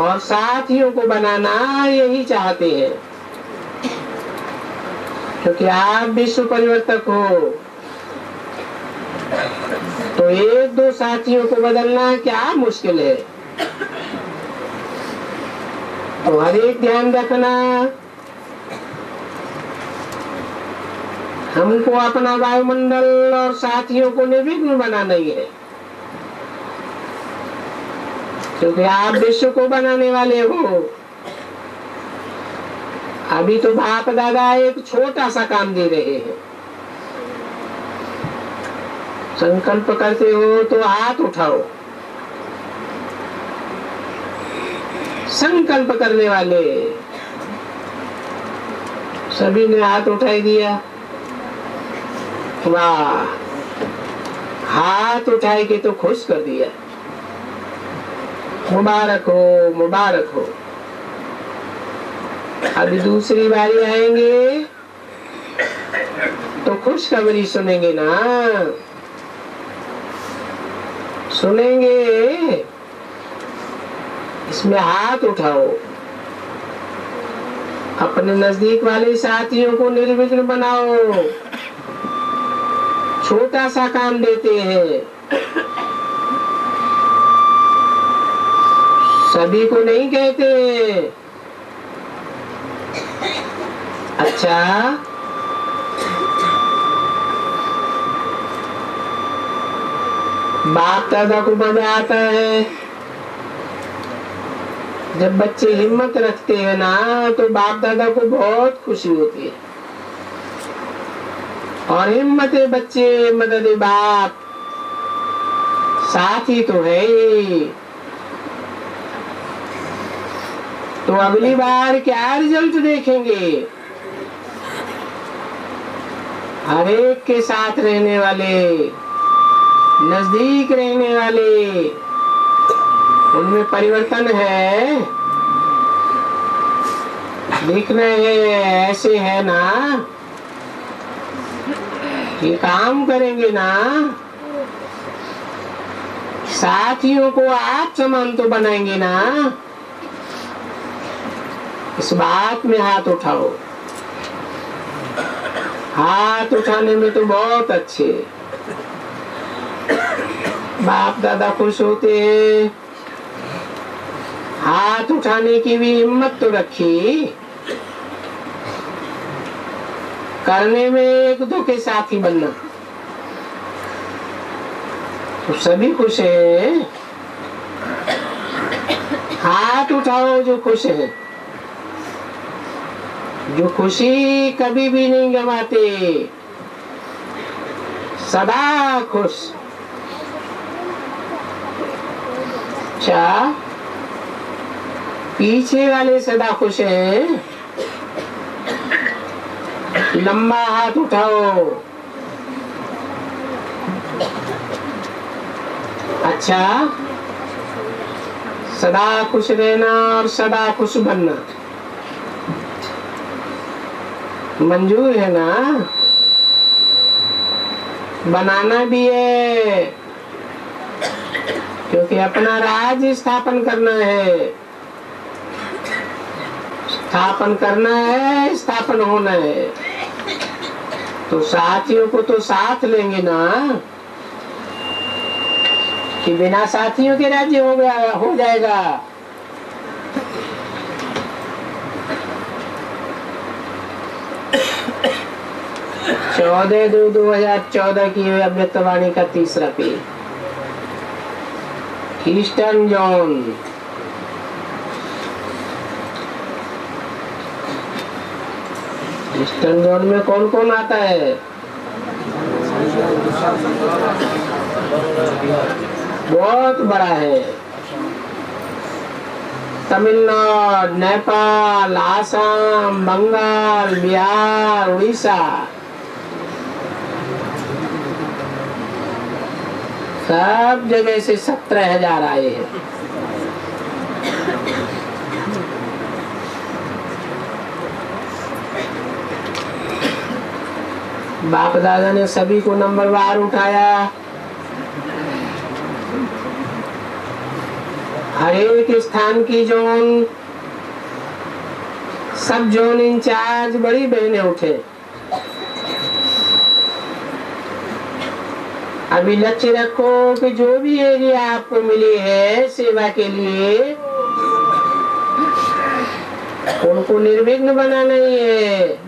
और साथियों को बनाना यही चाहते हैं, क्योंकि आप विश्व परिवर्तक हो तो एक दो साथियों को बदलना क्या मुश्किल है। तो हर एक ध्यान रखना, हमको अपना वायुमंडल और साथियों को निर्विघ्न बनाना ही है, क्योंकि आप विश्व को बनाने वाले हो। अभी तो बाप दादा एक छोटा सा काम दे रहे हैं। संकल्प करते हो तो हाथ उठाओ। संकल्प करने वाले सभी ने हाथ उठाई दिया। वाह, हाथ उठाए के तो खुश कर दिया। मुबारक हो, मुबारक हो। अभी दूसरी बारी आएंगे तो खुशखबरी सुनेंगे ना, सुनेंगे। इसमें हाथ उठाओ, अपने नजदीक वाले साथियों को निर्विघ्न बनाओ। छोटा सा काम देते हैं, सभी को नहीं कहते। अच्छा, बाप दादा को मजा आता है जब बच्चे हिम्मत रखते हैं ना, तो बाप दादा को बहुत खुशी होती है। और हिम्मत बच्चे, मदद बाप, साथी तो है ही। तो अगली बार क्या रिजल्ट देखेंगे? हर एक के साथ रहने वाले, नजदीक रहने वाले, उनमें परिवर्तन है, दिख रहे हैं, ऐसे है ना, ये काम करेंगे ना। साथियों को आप समान तो बनाएंगे ना। इस बात में हाथ उठाओ। हाथ उठाने में तो बहुत अच्छे, बाप दादा खुश होते हैं। हाथ उठाने की भी हिम्मत तो रखी, करने में एक दो के साथी बनना। तो सभी खुश हैं। हाथ उठाओ जो खुश है, जो खुशी कभी भी नहीं गंवाते, सदा खुश। अच्छा, पीछे वाले सदा खुश हैं, लंबा हाथ उठाओ। अच्छा, सदा खुश रहना और सदा खुश बनना मंजूर है ना? बनाना भी है, क्योंकि अपना राज स्थापन करना है। स्थापन करना है, स्थापन होना है। तो साथियों को तो साथ लेंगे ना, कि बिना साथियों के राज्य हो जाएगा। 14/2/2014 की अव्यक्तवाणी का तीसरा page, eastern zone. Eastern zone में कौन कौन आता है? बहुत बड़ा है। तमिलनाडु, नेपाल, आसाम, बंगाल, बिहार, उड़ीसा, सब जगह से 17,000 आए हैं। बाप दादा ने सभी को नंबरवार उठाया। हर एक स्थान की जोन, सब जोन इंचार्ज बड़ी बहनें उठे। अभी लक्ष्य रखो कि जो भी एरिया आपको मिली है सेवा के लिए, उनको निर्विघ्न बनाना ही है।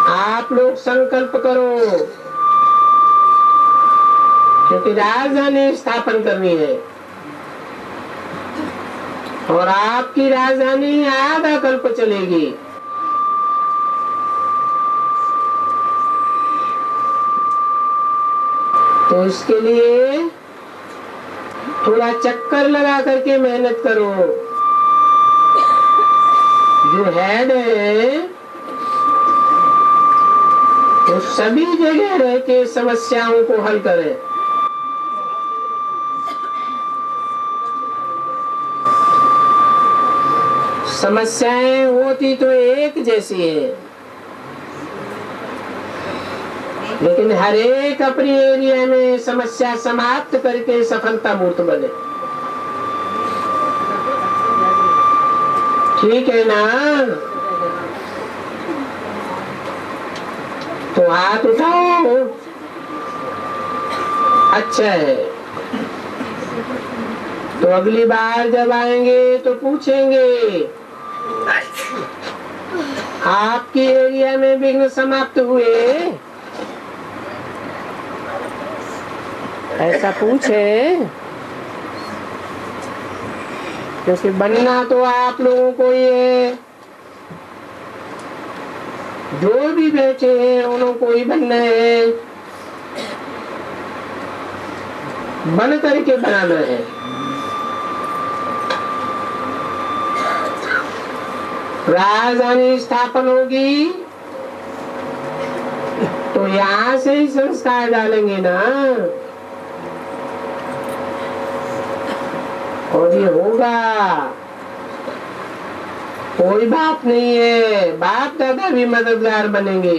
आप लोग संकल्प करो, क्योंकि राजधानी स्थापन करनी है और आपकी राजधानी आधा कल्प चलेगी। तो इसके लिए थोड़ा चक्कर लगा करके मेहनत करो। जो हेड है वो सभी जगह रह के समस्याओं को हल करे। समस्याएं होती तो एक जैसी है, लेकिन हर एक अपनी एरिया में समस्या समाप्त करके सफलता मूर्त बने। ठीक है ना? तो हाथ उठाओ। अच्छा है। तो अगली बार जब आएंगे तो पूछेंगे आपके एरिया में विघ्न समाप्त हुए, ऐसा पूछे, क्योंकि बनना तो आप लोगों को ही है। जो भी बैठे हैं उन्हों को ही बनना है, बन करके बनाना है। राजधानी स्थापन होगी तो यहाँ से ही संस्कार डालेंगे ना, और ये होगा। कोई बात नहीं है, बाप दादा भी मददगार बनेंगे।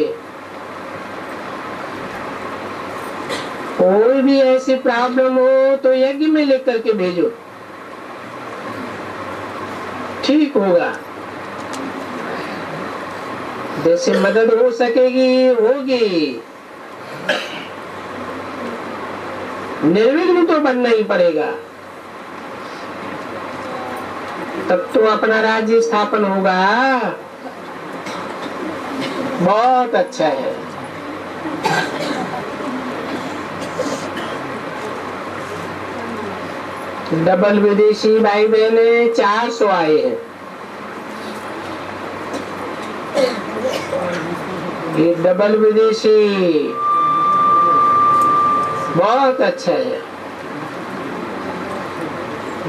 कोई भी ऐसी प्रॉब्लम हो तो यज्ञ में लेकर के भेजो, ठीक होगा। जैसे मदद हो सकेगी होगी, निर्विघ्न तो बनना ही पड़ेगा, तब तो अपना राज्य स्थापन होगा। बहुत अच्छा है। डबल विदेशी भाई बहने 400 आए हैं। ये डबल विदेशी बहुत अच्छा है।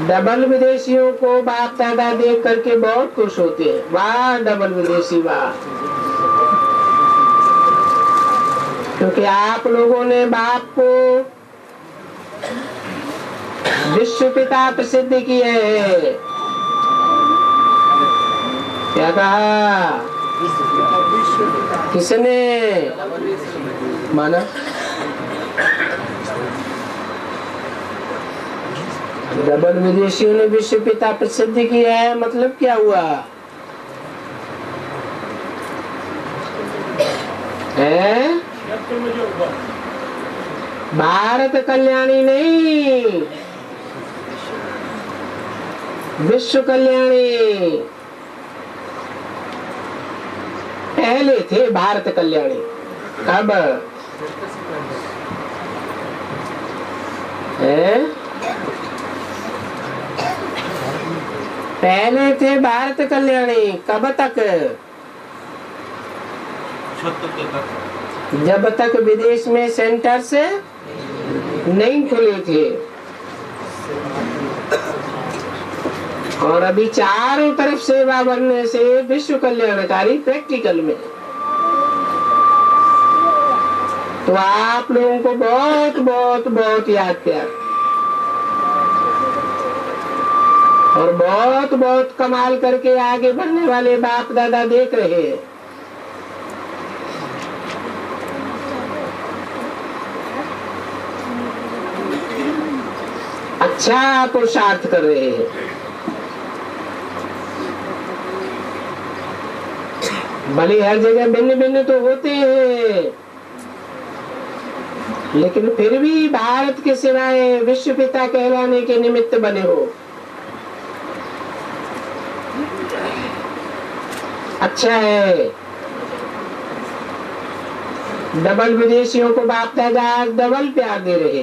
डबल विदेशियों को बाप दादा देख करके बहुत खुश होते हैं। वाह डबल विदेशी वाह, क्योंकि आप लोगों ने बाप को विश्व पिता प्रसिद्ध किए है। क्या कहा? किसने माना? डबल विदेशियों ने विश्व पिता प्रसिद्ध किया है, मतलब क्या हुआ है? भारत कल्याणी नहीं, विश्व कल्याणी। पहले थे भारत कल्याणी, अब है पहले थे भारत कल्याणी, कब तक? जब तक विदेश में सेंटर्स नहीं खुले थे। और अभी चारों तरफ सेवा बनने से विश्व कल्याणकारी प्रैक्टिकल में। तो आप लोगों को बहुत बहुत बहुत याद प्यार और बहुत बहुत कमाल करके आगे बढ़ने वाले बाप दादा देख रहे हैं। अच्छा पुरुषार्थ कर रहे हैं। भले हर जगह भिन्न भिन्न तो होते हैं, लेकिन फिर भी भारत के सिवाय विश्व पिता कहलाने के निमित्त बने हो। अच्छा है। डबल विदेशियों को बाप दादा डबल प्यार दे रहे।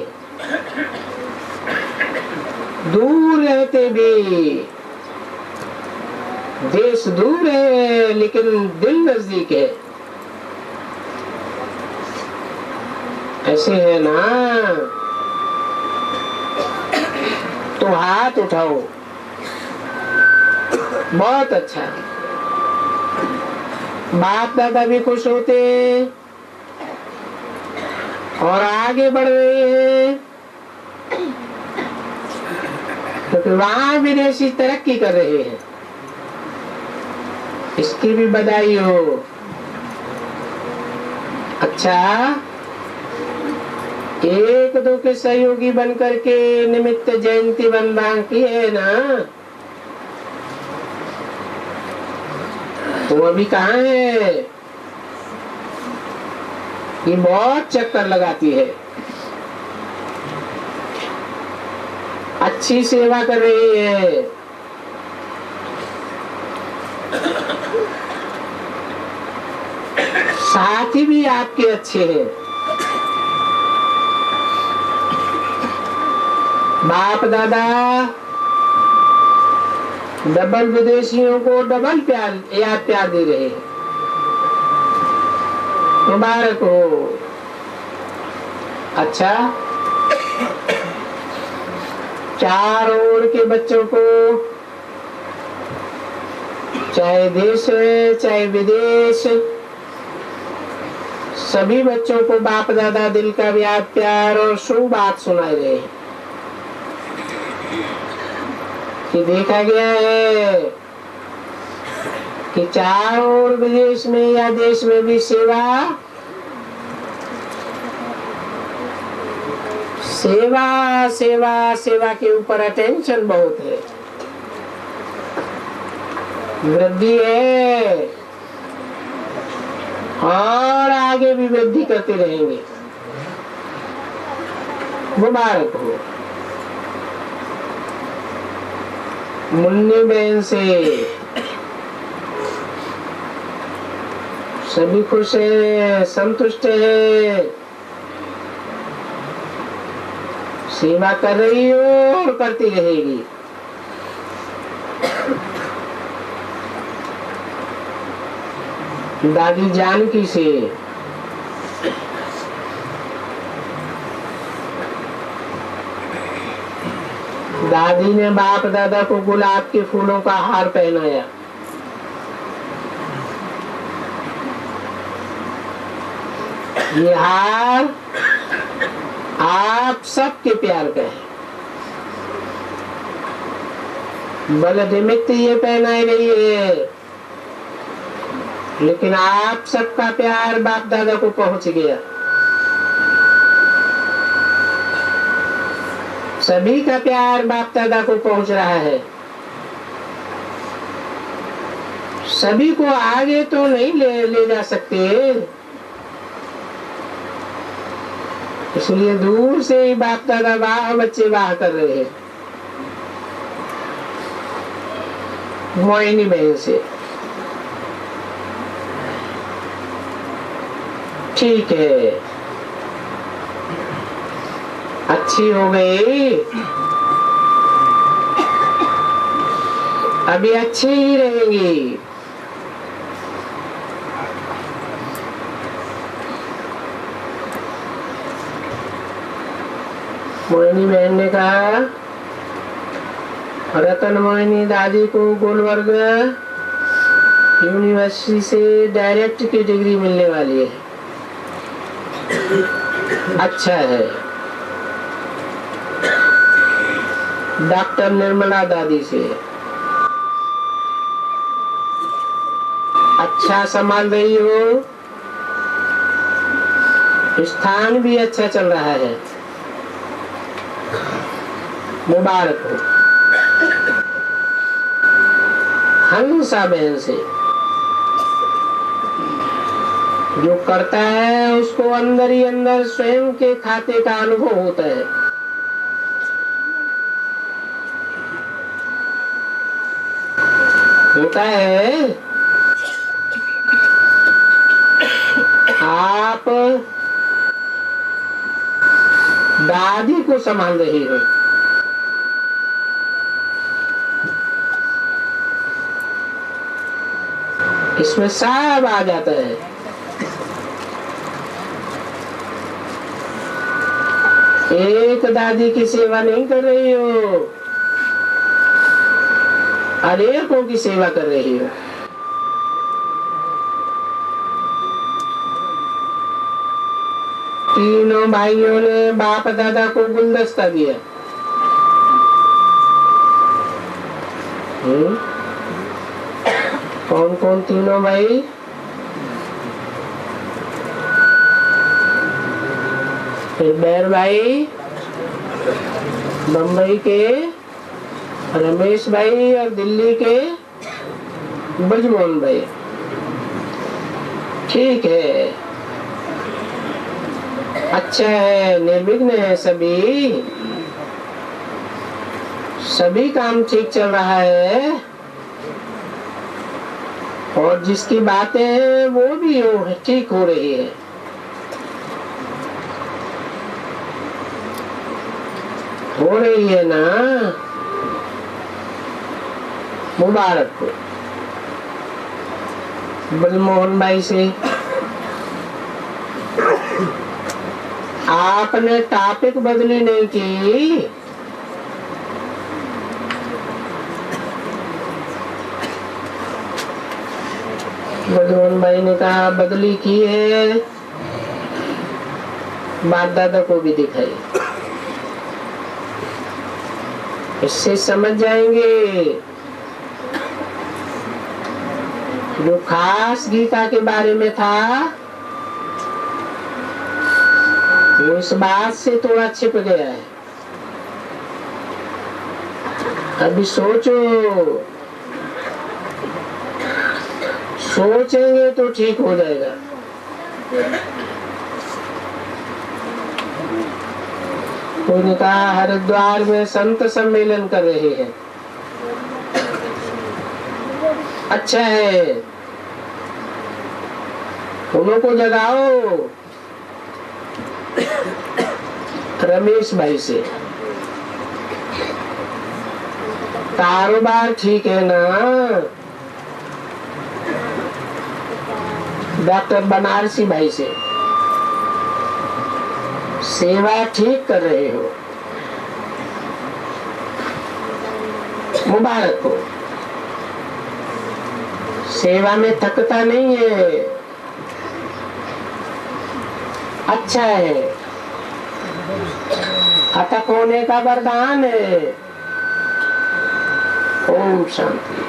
दूर रहते भी, देश दूर है लेकिन दिल नजदीक है। ऐसे है ना? तो हाथ उठाओ। बहुत अच्छा। बाप दादा भी खुश होते और आगे बढ़ रहे हैं, क्योंकि वहां विदेशी तरक्की कर रहे हैं। इसकी भी बधाई हो। अच्छा, एक दो के सहयोगी बन करके निमित्त जयंती बन बाकी है ना? तो अभी कहाँ है? ये बहुत चक्कर लगाती है। अच्छी सेवा कर रही है। साथी भी आपके अच्छे हैं। बाप दादा डबल विदेशियों को डबल प्यार प्यार दे रहे हैं। मुबारक हो। अच्छा, चारों ओर के बच्चों को, चाहे देश है चाहे विदेश, सभी बच्चों को बाप दादा दिल का याद प्यार और शुभ बात सुनाए रहे हैं कि देखा गया है कि चारों ओर विदेश में या देश में भी सेवा सेवा सेवा सेवा के ऊपर अटेंशन बहुत है। वृद्धि है और आगे भी वृद्धि करते रहेंगे। मुबारक हो। मुन्नी बहन से सभी खुश है, संतुष्ट है, सेवा कर रही हो और करती रहेगी। दादी जानकी से दादी ने बाप दादा को गुलाब के फूलों का हार पहनाया। ये हार आप सबके प्यार का है। बल निमित्त ये पहनाई गई है, लेकिन आप सबका प्यार बाप दादा को पहुंच गया। सभी का प्यार बाप दादा को पहुंच रहा है। सभी को आगे तो नहीं ले जा सकते, इसलिए दूर से ही बाप दादा वाह बच्चे वाह कर रहे हैं। मोहिनी बहन से ठीक है, अच्छी हो गई। अभी अच्छे ही रहेंगी। मोहिनी बहन ने कहा, रतन मोहिनी दादी को गुलबर्ग यूनिवर्सिटी से डायरेक्ट की डिग्री मिलने वाली है। अच्छा है। डॉक्टर निर्मला दादी से अच्छा संभाल रही हो, स्थान भी अच्छा चल रहा है, मुबारक हो। हंसा बहन से जो करता है उसको अंदर ही अंदर स्वयं के खाते का अनुभव होता है। होता है। आप दादी को संभाल रही हो, इसमें सब आ जाता है। एक दादी की सेवा नहीं कर रही हो, अनेकों की सेवा कर रही हो। तीनों भाइयों ने बाप दादा को गुलदस्ता दिया। कौन कौन तीनों भाई? फिर बैर भाई बम्बई के, रमेश भाई और दिल्ली के ब्रजमोहन भाई। ठीक है, अच्छा है, निर्विघ्न है, सभी काम ठीक चल रहा है। और जिसकी बातें हैं वो भी ठीक हो रही है। हो रही है ना, मुबारक हो। ब्रजमोहन भाई से आपने टॉपिक बदली नहीं की, ब्रजमोहन भाई ने कहा बदली की है, बाप दादा को भी दिखाई। इससे समझ जाएंगे जो खास गीता के बारे में था वो इस बात से थोड़ा छिप गया है। अभी सोचो, सोचेंगे तो ठीक हो जाएगा। कोई ने कहा हरिद्वार में संत सम्मेलन कर रहे हैं। अच्छा है, उन्हों को जगाओ। रमेश भाई से कारोबार ठीक है ना? डॉक्टर बनारसी भाई से सेवा ठीक कर रहे हो, मुबारक हो। सेवा में थकता नहीं है, अच्छा है, अटक होने का वरदान है। ओम शांति।